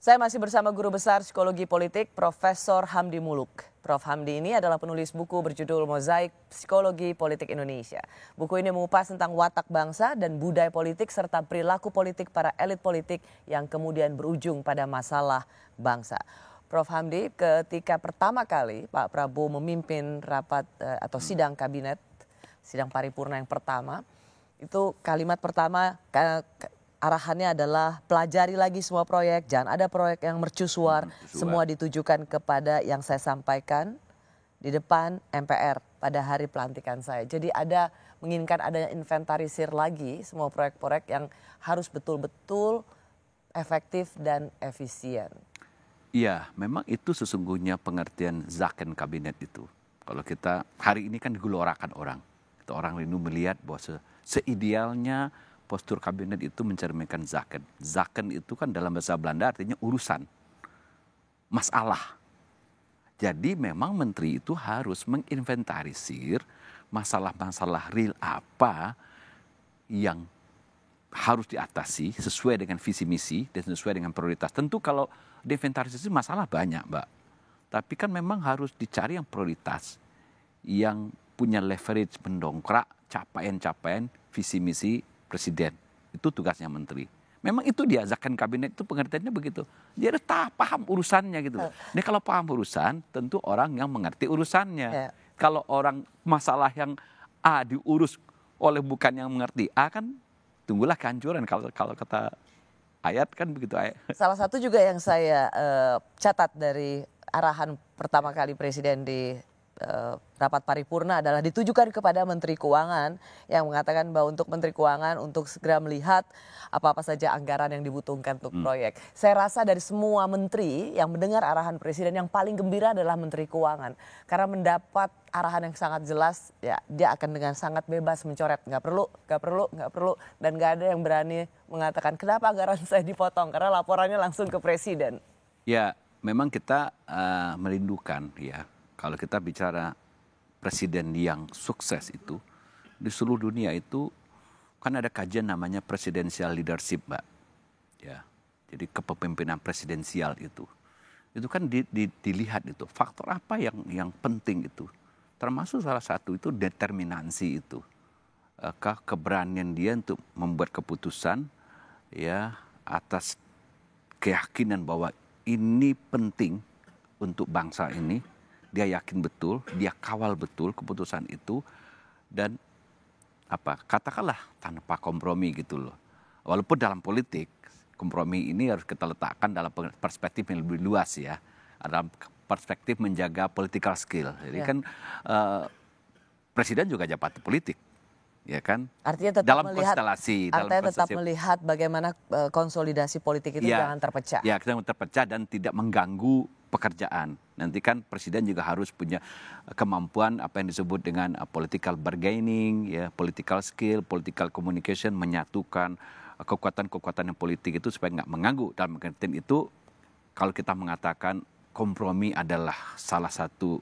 A: Saya masih bersama Guru Besar Psikologi Politik, Profesor Hamdi Muluk. Prof. Hamdi ini adalah penulis buku berjudul Mozaik Psikologi Politik Indonesia. Buku ini mengupas tentang watak bangsa dan budaya politik serta perilaku politik para elit politik yang kemudian berujung pada masalah bangsa. Prof. Hamdi, ketika pertama kali Pak Prabowo memimpin rapat atau sidang kabinet, sidang paripurna yang pertama, itu kalimat pertama arahannya adalah pelajari lagi semua proyek, jangan ada proyek yang mercusuar, semua ditujukan kepada yang saya sampaikan di depan MPR pada hari pelantikan saya. Jadi menginginkan adanya inventarisir lagi semua proyek-proyek yang harus betul-betul efektif dan efisien.
C: Iya, memang itu sesungguhnya pengertian Zaken kabinet itu. Kalau kita hari ini kan digelorakan orang. Itu orang rindu melihat bahwa seidealnya postur kabinet itu mencerminkan Zaken. Zaken itu kan dalam bahasa Belanda artinya urusan, masalah. Jadi memang menteri itu harus menginventarisir masalah-masalah real apa yang harus diatasi sesuai dengan visi misi dan sesuai dengan prioritas. Tentu kalau diinventarisir masalah banyak, Mbak. Tapi kan memang harus dicari yang prioritas, yang punya leverage mendongkrak capaian-capaian visi misi presiden. Itu tugasnya menteri. Memang itu dia, Zaken kabinet itu pengertiannya begitu. Dia harus paham urusannya gitu. Ini kalau paham urusan, tentu orang yang mengerti urusannya. Kalau orang masalah yang A diurus oleh bukan yang mengerti A kan tunggulah kehancuran kalau kata ayat kan begitu ayat.
A: Salah satu juga yang saya catat dari arahan pertama kali presiden di rapat paripurna adalah ditujukan kepada Menteri Keuangan yang mengatakan bahwa untuk Menteri Keuangan untuk segera melihat apa-apa saja anggaran yang dibutuhkan untuk proyek. Saya rasa dari semua menteri yang mendengar arahan presiden yang paling gembira adalah Menteri Keuangan. Karena mendapat arahan yang sangat jelas, ya dia akan dengan sangat bebas mencoret. Nggak perlu. Dan nggak ada yang berani mengatakan kenapa anggaran saya dipotong karena laporannya langsung ke presiden.
C: Ya memang kita merindukan ya. Kalau kita bicara presiden yang sukses itu, di seluruh dunia itu kan ada kajian namanya presidential leadership, Mbak. Ya, jadi kepemimpinan presidensial itu kan dilihat itu faktor apa yang penting itu, termasuk salah satu itu determinansi itu, keberanian dia untuk membuat keputusan ya atas keyakinan bahwa ini penting untuk bangsa ini. Dia yakin betul, dia kawal betul keputusan itu dan katakanlah tanpa kompromi gitu loh. Walaupun dalam politik kompromi ini harus kita letakkan dalam perspektif yang lebih luas ya, dalam perspektif menjaga political skill. Jadi kan presiden juga jabatan politik, ya kan?
A: Artinya tetap
C: dalam konstelasi,
A: tetap melihat bagaimana konsolidasi politik itu jangan terpecah. Ya,
C: kita terpecah dan tidak mengganggu pekerjaan. Nanti kan presiden juga harus punya kemampuan apa yang disebut dengan political bargaining, ya, political skill, political communication, menyatukan kekuatan-kekuatan yang politik itu supaya nggak mengganggu. Dalam pengertian itu, kalau kita mengatakan kompromi adalah salah satu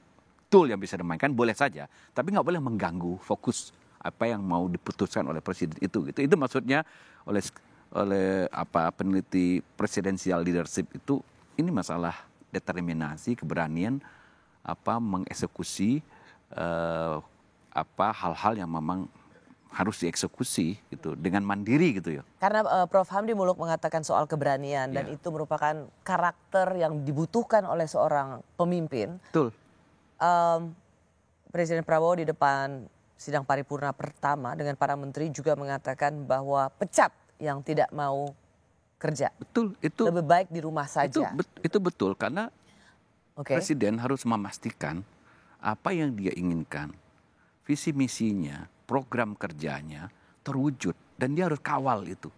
C: tool yang bisa dimainkan, boleh saja, tapi nggak boleh mengganggu fokus apa yang mau diputuskan oleh presiden itu. Itu maksudnya oleh peneliti presidential leadership itu, ini masalah determinasi, keberanian mengeksekusi hal-hal yang memang harus dieksekusi gitu dengan mandiri gitu ya.
A: Karena Prof. Hamdi Muluk mengatakan soal keberanian dan itu merupakan karakter yang dibutuhkan oleh seorang pemimpin.
C: Betul.
A: Presiden Prabowo di depan sidang paripurna pertama dengan para menteri juga mengatakan bahwa pecat yang tidak mau kerja.
C: Betul, itu
A: lebih baik di rumah saja.
C: Itu betul karena presiden harus memastikan apa yang dia inginkan, visi misinya, program kerjanya terwujud dan dia harus kawal itu.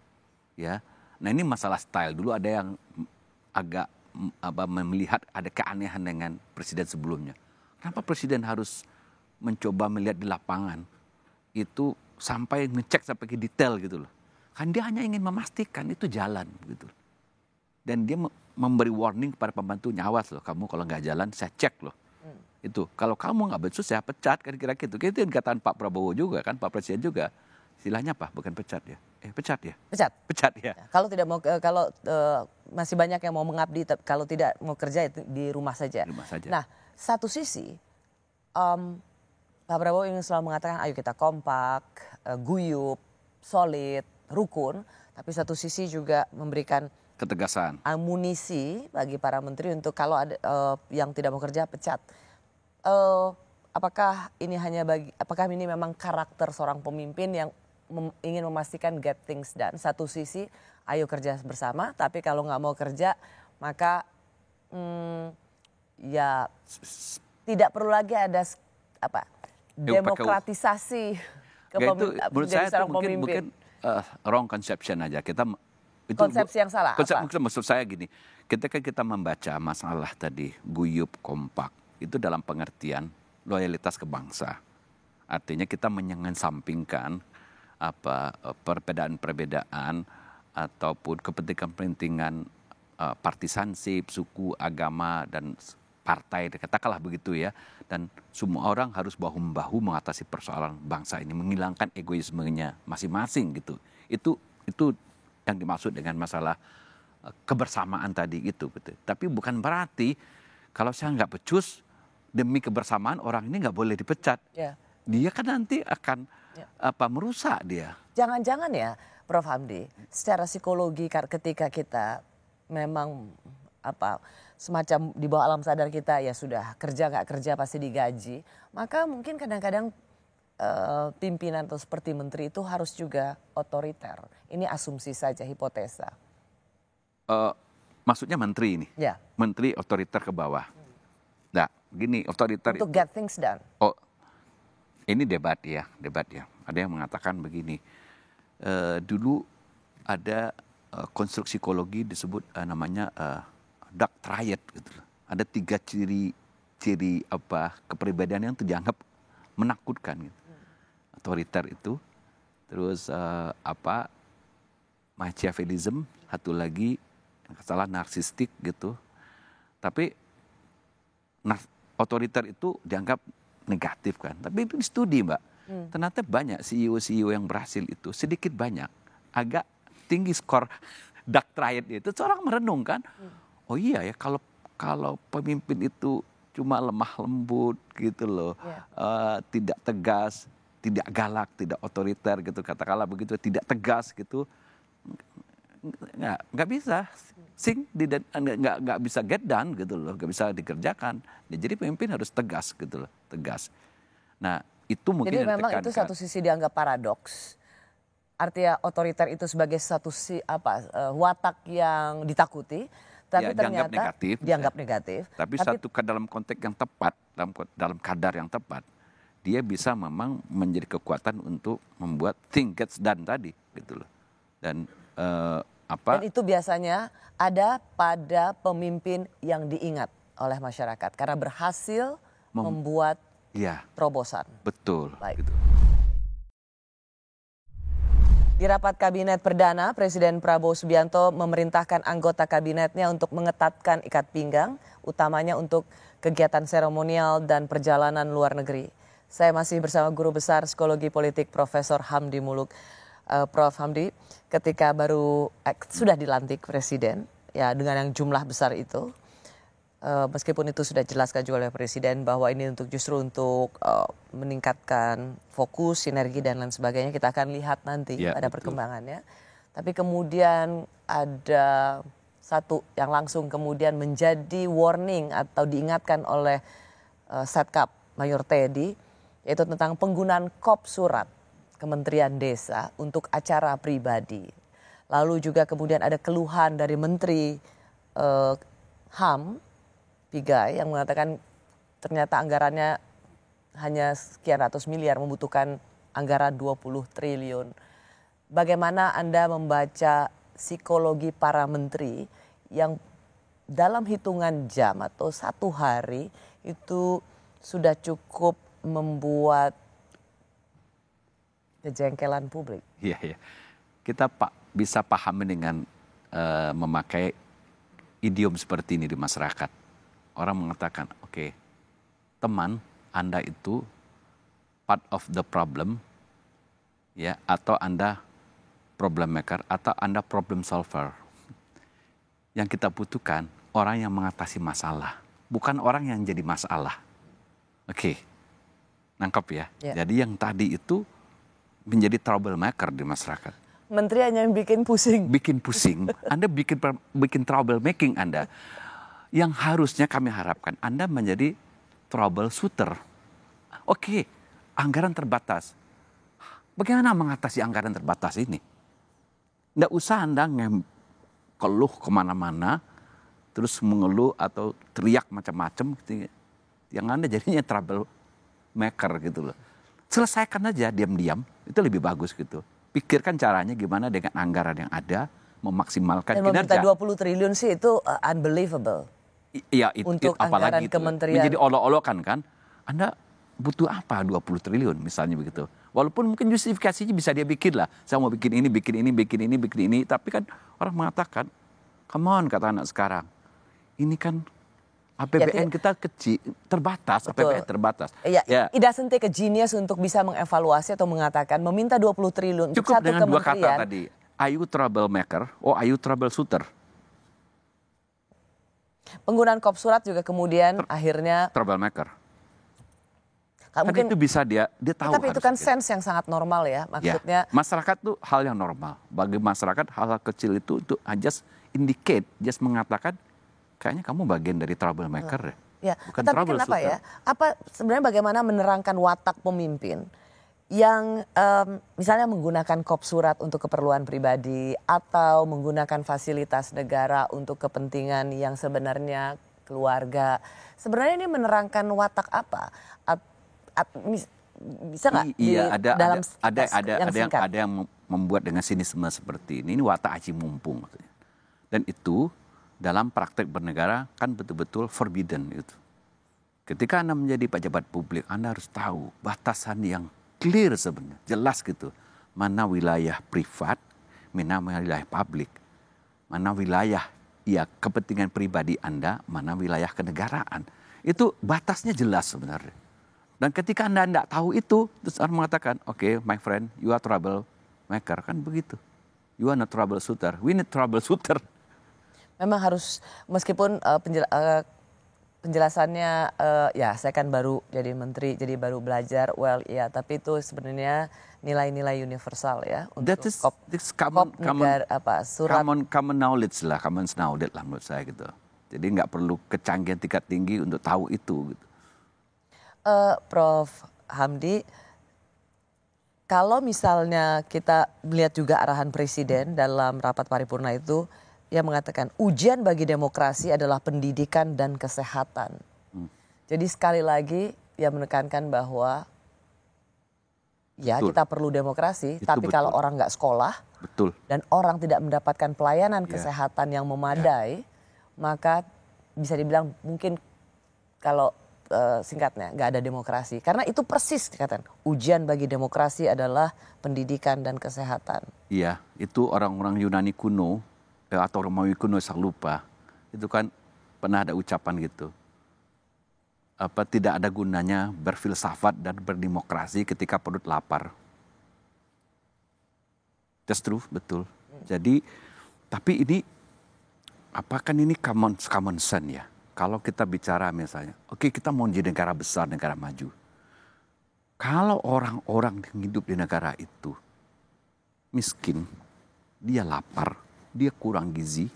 C: Ya. Nah, ini masalah style. Dulu ada yang agak melihat ada keanehan dengan presiden sebelumnya. Kenapa presiden harus mencoba melihat di lapangan itu sampai ngecek sampai ke detail gitu loh. Kan dia hanya ingin memastikan itu jalan gitu. Dan dia memberi warning kepada pembantunya, awas loh kamu kalau nggak jalan saya cek loh. Itu kalau kamu nggak becus saya pecat kan kira-kira gitu. Itu yang dikatakan Pak Prabowo juga kan, Pak Presiden juga. Istilahnya apa? Bukan pecat ya. Pecat ya.
A: Pecat ya.
C: Ya.
A: Kalau tidak mau masih banyak yang mau mengabdi, kalau tidak mau kerja itu di rumah saja.
C: Rumah saja.
A: Nah, satu sisi Pak Prabowo ingin selalu mengatakan ayo kita kompak, guyup, solid, rukun, tapi satu sisi juga memberikan
C: Ketegasan.
A: amunisi bagi para menteri untuk kalau ada yang tidak mau kerja pecat. Apakah ini memang karakter seorang pemimpin yang ingin memastikan get things done? Satu sisi ayo kerja bersama, tapi kalau nggak mau kerja maka ya tidak perlu lagi ada demokratisasi
C: Menurut saya itu mungkin wrong conception aja. Itu
A: konsepsi yang salah.
C: Maksud saya gini, ketika kita membaca masalah tadi guyup kompak itu dalam pengertian loyalitas ke bangsa. Artinya kita mengensampingkan perbedaan-perbedaan ataupun kepentingan-kepentingan partisansip, suku, agama dan partai, katakanlah begitu ya. Dan semua orang harus bahu-membahu mengatasi persoalan bangsa ini, menghilangkan egoismenya masing-masing gitu. Itu yang dimaksud dengan masalah kebersamaan tadi gitu. Tapi bukan berarti kalau saya nggak becus demi kebersamaan orang ini nggak boleh dipecat.
A: Ya.
C: Dia kan nanti akan merusak dia.
A: Jangan-jangan ya, Prof. Hamdi, secara psikologi ketika kita memang semacam di bawah alam sadar kita ya sudah kerja nggak kerja pasti digaji, maka mungkin kadang-kadang pimpinan atau seperti menteri itu harus juga otoriter. Ini asumsi saja, hipotesa.
C: Maksudnya menteri ini,
A: Ya.
C: menteri otoriter ke bawah. Nah, gini otoriter
A: Untuk get things done.
C: Oh, ini debat ya. Ada yang mengatakan begini, dulu ada konstruksi psikologi disebut namanya dark triad gitu. Ada 3 ciri kepribadian yang dianggap menakutkan gitu. Otoriter itu, terus Machiavellism, satu lagi narsistik gitu. Tapi otoriter itu dianggap negatif kan. Tapi itu di studi Mbak. Ternyata banyak CEO yang berhasil itu sedikit banyak agak tinggi skor dark triad itu. Seorang merenung kan. Oh iya ya, kalau pemimpin itu cuma lemah lembut gitu loh, tidak tegas, tidak galak, tidak otoriter gitu, katakanlah begitu, tidak tegas gitu, nggak bisa nggak bisa get done gitu loh, nggak bisa dikerjakan. Ya, jadi pemimpin harus tegas gitu loh, tegas. Nah itu mungkin
A: jadi memang itu satu sisi dianggap paradoks. Artinya otoriter itu sebagai satu watak yang ditakuti. Tapi
C: ya,
A: ternyata dianggap negatif.
C: Tapi satu dalam konteks yang tepat, dalam kadar yang tepat, dia bisa memang menjadi kekuatan untuk membuat thing gets done tadi, gitu loh. Dan
A: Dan itu biasanya ada pada pemimpin yang diingat oleh masyarakat karena berhasil membuat terobosan.
C: Betul.
A: Baik.
C: Gitu.
A: Di rapat kabinet perdana, Presiden Prabowo Subianto memerintahkan anggota kabinetnya untuk mengetatkan ikat pinggang, utamanya untuk kegiatan seremonial dan perjalanan luar negeri. Saya masih bersama Guru Besar Psikologi Politik Profesor Hamdi Muluk. Prof. Hamdi, ketika sudah dilantik Presiden, ya dengan yang jumlah besar itu, meskipun itu sudah jelaskan juga oleh Presiden bahwa ini justru untuk meningkatkan fokus, sinergi dan lain sebagainya. Kita akan lihat nanti pada perkembangannya. Tapi kemudian ada satu yang langsung kemudian menjadi warning atau diingatkan oleh Setkap Mayor Teddy, yaitu tentang penggunaan kop surat Kementerian Desa untuk acara pribadi. Lalu juga kemudian ada keluhan dari Menteri HAM, Pigai, yang mengatakan ternyata anggarannya hanya sekian ratus miliar, membutuhkan anggaran 20 triliun. Bagaimana Anda membaca psikologi para menteri yang dalam hitungan jam atau 1 hari itu sudah cukup membuat kejengkelan publik?
C: Iya. Kita bisa pahami dengan memakai idiom seperti ini di masyarakat. Orang mengatakan, oke, teman Anda itu part of the problem, ya, atau Anda problem maker, atau Anda problem solver. yang kita butuhkan orang yang mengatasi masalah, bukan orang yang jadi masalah. Oke, nangkep ya.
A: Ya.
C: Jadi yang tadi itu menjadi troublemaker di masyarakat.
A: Menteri hanya yang bikin pusing.
C: Bikin pusing, Anda bikin troublemaking Anda. Yang harusnya kami harapkan Anda menjadi troubleshooter. Oke, anggaran terbatas. Bagaimana mengatasi anggaran terbatas ini? Nggak usah Anda keluh kemana-mana, terus mengeluh atau teriak macam-macam. Yang Anda jadinya troublemaker gitu loh. Selesaikan aja diam-diam, itu lebih bagus gitu. Pikirkan caranya gimana dengan anggaran yang ada, memaksimalkan
A: Dan meminta
C: kinerja.
A: 20 triliun sih itu unbelievable.
C: Iya,
A: Untuk anggaran
C: apalagi itu
A: kementerian.
C: menjadi olok-olokan kan. Anda butuh apa 20 triliun misalnya begitu. Walaupun mungkin justifikasinya bisa dia bikin lah. Saya mau bikin ini, bikin ini, bikin ini, bikin ini. Tapi kan orang mengatakan, come on kata anak sekarang. Ini kan APBN kita kecil, terbatas.
A: Betul.
C: APBN terbatas.
A: Ya. It doesn't take a genius untuk bisa mengevaluasi atau mengatakan meminta 20 triliun untuk
C: Cukup
A: satu
C: dengan dua kata
A: kementerian.
C: tadi. Are you troublemaker? Are you troubleshooter?
A: Penggunaan kop surat juga kemudian akhirnya
C: Troublemaker. Kan
A: mungkin
C: itu bisa dia tahu.
A: tapi itu kan sense yang sangat normal ya, maksudnya.
C: Ya, masyarakat tuh hal yang normal. Bagi masyarakat hal-hal kecil itu just indicate, just mengatakan kayaknya kamu bagian dari troublemaker
A: Ya,
C: bukan
A: tapi kenapa
C: troubleshooter.
A: ya? Apa sebenarnya bagaimana menerangkan watak pemimpin yang misalnya menggunakan kop surat untuk keperluan pribadi atau menggunakan fasilitas negara untuk kepentingan yang sebenarnya keluarga. Sebenarnya ini menerangkan watak apa? Bisa nggak
C: Iya,
A: singkat?
C: ada yang membuat dengan sinisme seperti ini. Ini watak aji mumpung maksudnya. Dan itu dalam praktek bernegara kan betul-betul forbidden gitu. Ketika Anda menjadi pejabat publik, Anda harus tahu batasan yang clear sebenarnya, jelas gitu. Mana wilayah privat, mana wilayah publik. Mana wilayah kepentingan pribadi Anda, mana wilayah kenegaraan. Itu batasnya jelas sebenarnya. Dan ketika Anda tidak tahu itu, terus Anda mengatakan, okay, my friend, you are troublemaker, kan begitu. You are not troubleshooter, we need troubleshooter.
A: Memang harus, meskipun penjelasannya, ya saya kan baru jadi menteri, jadi baru belajar, ya tapi itu sebenarnya nilai-nilai universal ya. Untuk surat.
C: Common knowledge lah, common knowledge lah menurut saya gitu. Jadi nggak perlu kecanggihan tingkat tinggi untuk tahu itu gitu.
A: Prof. Hamdi, kalau misalnya kita melihat juga arahan Presiden dalam rapat paripurna itu, ia mengatakan ujian bagi demokrasi adalah pendidikan dan kesehatan. Jadi sekali lagi ia menekankan bahwa ya betul, kita perlu demokrasi, itu tapi betul, kalau orang nggak sekolah
C: betul,
A: dan orang tidak mendapatkan pelayanan kesehatan yang memadai, maka bisa dibilang mungkin kalau singkatnya nggak ada demokrasi. Karena itu persis dikatakan ujian bagi demokrasi adalah pendidikan dan kesehatan.
C: Iya, itu orang-orang Yunani kuno atau Romawi kuno saya lupa. Itu kan pernah ada ucapan gitu. Tidak ada gunanya berfilsafat dan berdemokrasi ketika perut lapar. That's true, betul. Jadi tapi ini apakah ini common sense ya? Kalau kita bicara misalnya, oke, kita mau jadi negara besar, negara maju. Kalau orang-orang yang hidup di negara itu miskin, dia lapar, dia kurang gizi,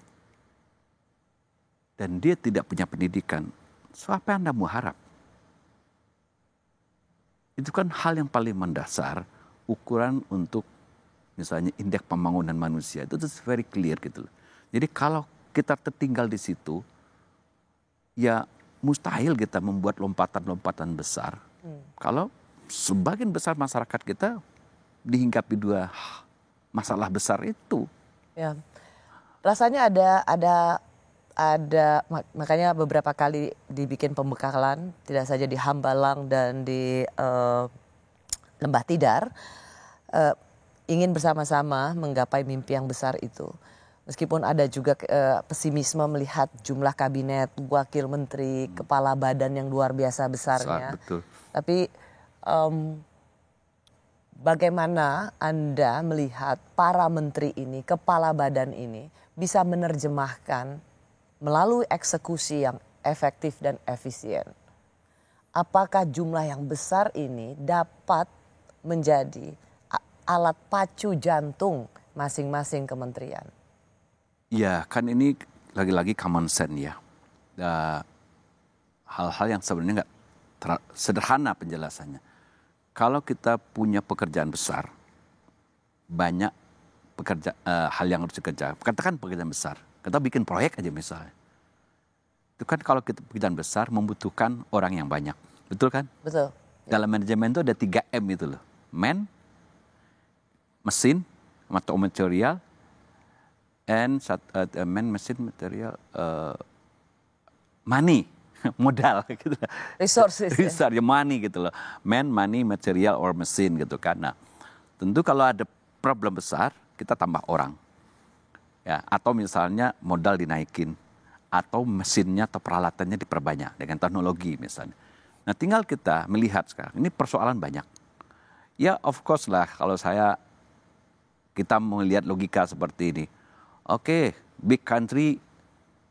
C: dan dia tidak punya pendidikan, so apa yang Anda mau harap? Itu kan hal yang paling mendasar, ukuran untuk misalnya indeks pembangunan manusia, itu very clear gitu. Jadi kalau kita tertinggal di situ, ya mustahil kita membuat lompatan-lompatan besar. Kalau sebagian besar masyarakat kita dihinggapi dua masalah besar itu.
A: Ya, rasanya ada makanya beberapa kali dibikin pembekalan, tidak saja di Hambalang dan di Lembah Tidar, ingin bersama-sama menggapai mimpi yang besar itu. Meskipun ada juga pesimisme melihat jumlah kabinet, wakil menteri, kepala badan yang luar biasa besarnya.
C: Betul.
A: Tapi bagaimana Anda melihat para menteri ini, kepala badan ini bisa menerjemahkan melalui eksekusi yang efektif dan efisien. Apakah jumlah yang besar ini dapat menjadi alat pacu jantung masing-masing kementerian?
C: Ya, kan ini lagi-lagi common sense ya. Hal-hal yang sebenarnya nggak sederhana penjelasannya. Kalau kita punya pekerjaan besar, banyak hal yang harus dikerjakan. Katakan pekerjaan besar, kita bikin proyek aja misalnya. Itu kan kalau kita pekerjaan besar membutuhkan orang yang banyak, betul kan?
A: Betul.
C: Dalam manajemen itu ada 3M itu loh. Man, mesin, atau material, and mesin, material, money, modal gitu.
A: Resources.
C: Ya money gitu loh. Man, money, material, or mesin gitu kan. Nah, tentu kalau ada problem besar, kita tambah orang. Ya, atau misalnya modal dinaikin. Atau mesinnya atau peralatannya diperbanyak dengan teknologi misalnya. Nah tinggal kita melihat sekarang, ini persoalan banyak. Ya of course lah kalau kita melihat logika seperti ini. Oke, big country,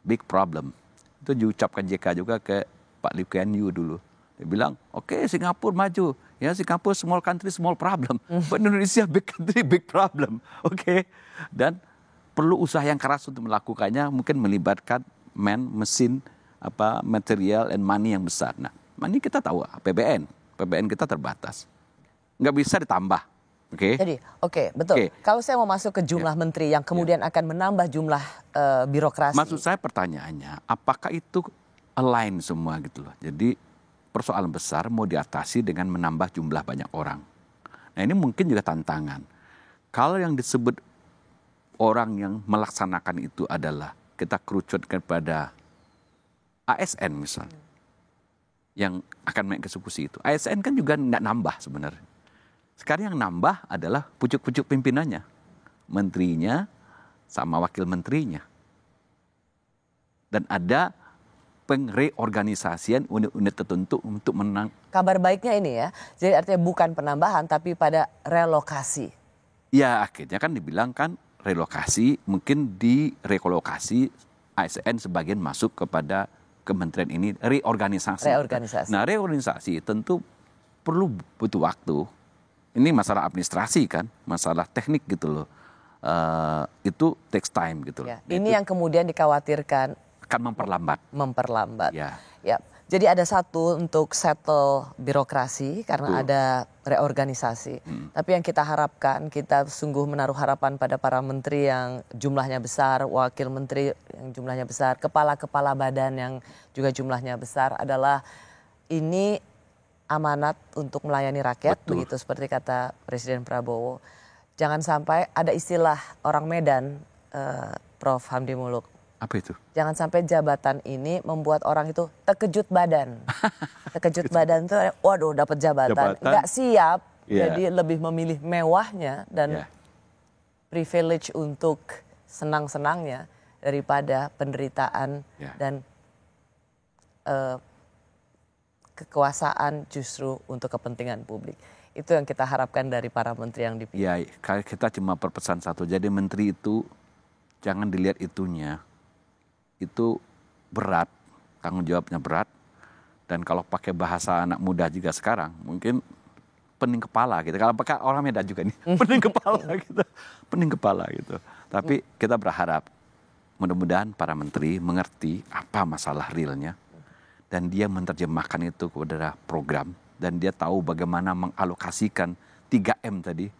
C: big problem. Itu diucapkan JK juga ke Pak Lee Kuan Yew dulu. Dia bilang, oke, Singapura maju. Ya Singapura small country, small problem. But Indonesia big country, big problem. Oke. Dan perlu usaha yang keras untuk melakukannya, mungkin melibatkan man, mesin, material, and money yang besar. Nah, money kita tahu, PBN kita terbatas. Nggak bisa ditambah. Oke.
A: Jadi, betul. Kalau saya mau masuk ke jumlah menteri yang kemudian akan menambah jumlah birokrasi.
C: Maksud saya pertanyaannya, apakah itu align semua gitu loh. Jadi persoalan besar mau diatasi dengan menambah jumlah banyak orang. Nah ini mungkin juga tantangan. Kalau yang disebut orang yang melaksanakan itu adalah kita kerucutkan pada ASN misalnya, yang akan mengeksekusi itu. ASN kan juga nggak nambah sebenarnya. Sekarang yang nambah adalah pucuk-pucuk pimpinannya, menterinya sama wakil menterinya. Dan ada pengreorganisasian unit-unit tertentu untuk menang.
A: Kabar baiknya ini ya, jadi artinya bukan penambahan tapi pada relokasi.
C: Ya akhirnya kan dibilang kan relokasi, mungkin direkolokasi ASN sebagian masuk kepada kementerian ini, reorganisasi. Nah reorganisasi tentu butuh waktu. Ini masalah administrasi kan, masalah teknik gitu loh. Itu takes time gitu loh.
A: Ya, ini yang kemudian dikhawatirkan
C: akan memperlambat.
A: Ya. Jadi ada satu untuk settle birokrasi karena ada reorganisasi. Tapi yang kita harapkan, kita sungguh menaruh harapan pada para menteri yang jumlahnya besar, wakil menteri yang jumlahnya besar, kepala-kepala badan yang juga jumlahnya besar adalah ini amanat untuk melayani rakyat. Betul. Begitu seperti kata Presiden Prabowo. Jangan sampai ada istilah orang Medan, Prof. Hamdi Muluk.
C: Apa itu?
A: Jangan sampai jabatan ini membuat orang itu terkejut badan. Terkejut badan itu, waduh dapat jabatan. Nggak siap, jadi lebih memilih mewahnya dan privilege untuk senang-senangnya daripada penderitaan dan kekuasaan justru untuk kepentingan publik. Itu yang kita harapkan dari para menteri yang dipilih.
C: Ya, kita cuma berpesan satu, jadi menteri itu jangan dilihat itunya. Itu berat, tanggung jawabnya berat, dan kalau pakai bahasa anak muda juga sekarang mungkin pening kepala gitu. Kalau pakai orang Medan juga nih pening kepala gitu. Tapi kita berharap mudah-mudahan para menteri mengerti apa masalah realnya dan dia menerjemahkan itu kepada program dan dia tahu bagaimana mengalokasikan 3M tadi,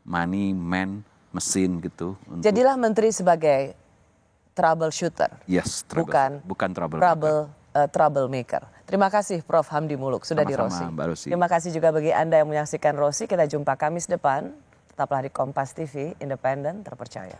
C: money, man, mesin gitu.
A: Jadilah menteri sebagai troubleshooter, bukan troublemaker. Terima kasih Prof. Hamdi Muluk sudah di Rosi. Terima kasih juga bagi Anda yang menyaksikan Rosi. Kita jumpa Kamis depan. Tetaplah di Kompas TV, independen, terpercaya.